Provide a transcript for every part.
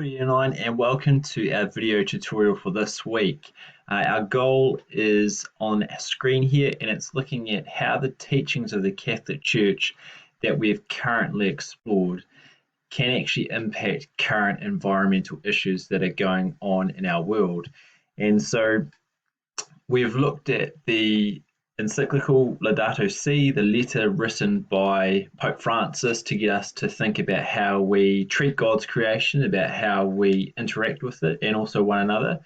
And welcome to our video tutorial for this week. Our goal is on our screen here, and it's looking at how the teachings of the Catholic Church that we've currently explored can actually impact current environmental issues that are going on in our world. And so we've looked at the encyclical Laudato Si, the letter written by Pope Francis to get us to think about how we treat God's creation, about how we interact with it, and also one another.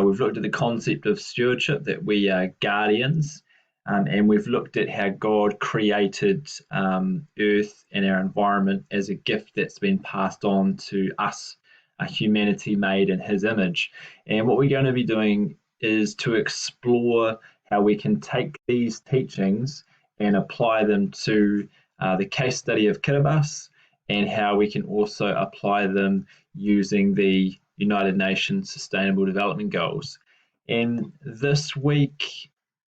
We've looked at the concept of stewardship, that we are guardians, and we've looked at how God created Earth and our environment as a gift that's been passed on to us, a humanity made in His image. And what we're going to be doing is to explore how we can take these teachings and apply them to the case study of Kiribati, and how we can also apply them using the United Nations Sustainable Development Goals. And this week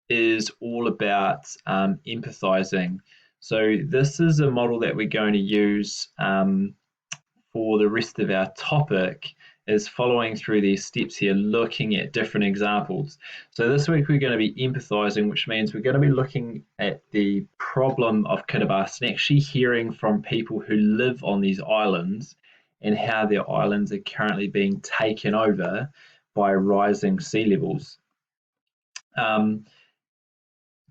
is all about empathizing. So this is a model that we're going to use for the rest of our topic, is following through these steps here, looking at different examples. So this week we're going to be empathizing, which means we're going to be looking at the problem of Kiribati and actually hearing from people who live on these islands and how their islands are currently being taken over by rising sea levels.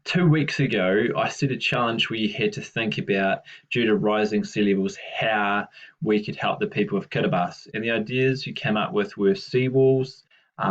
2 weeks ago, I set a challenge where you had to think about, due to rising sea levels, how we could help the people of Kiribati. And the ideas you came up with were seawalls,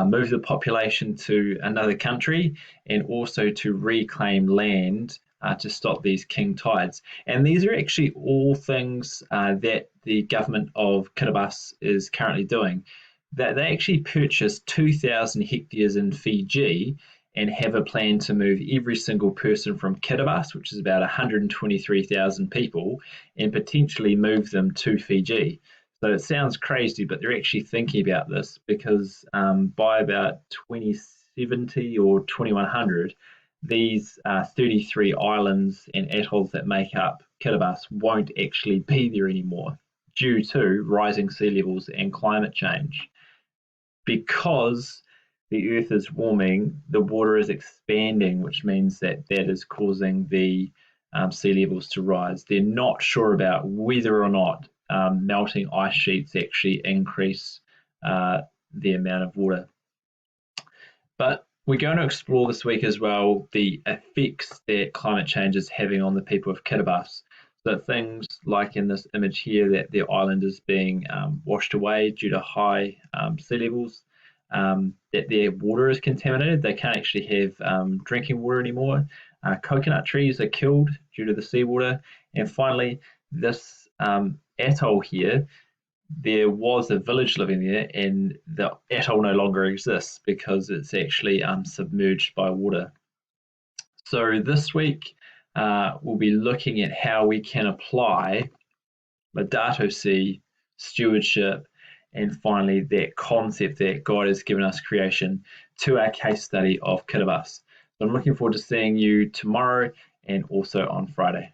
move the population to another country, and also to reclaim land to stop these king tides. And these are actually all things that the government of Kiribati is currently doing. That they actually purchased 2,000 hectares in Fiji and have a plan to move every single person from Kiribati, which is about 123,000 people, and potentially move them to Fiji. So it sounds crazy, but they're actually thinking about this because by about 2070 or 2100, these 33 islands and atolls that make up Kiribati won't actually be there anymore due to rising sea levels and climate change. Because the earth is warming, the water is expanding, which means that is causing the sea levels to rise. They're not sure about whether or not melting ice sheets actually increase the amount of water. But we're going to explore this week as well the effects that climate change is having on the people of Kiribati. So things like in this image here, that their island is being washed away due to high sea levels. That their water is contaminated. They can't actually have drinking water anymore. Coconut trees are killed due to the seawater. And finally, this atoll here, there was a village living there, and the atoll no longer exists because it's actually submerged by water. So this week, we'll be looking at how we can apply Laudato Si, stewardship, and finally that concept that God has given us creation to our case study of Kiribati. So I'm looking forward to seeing you tomorrow and also on Friday.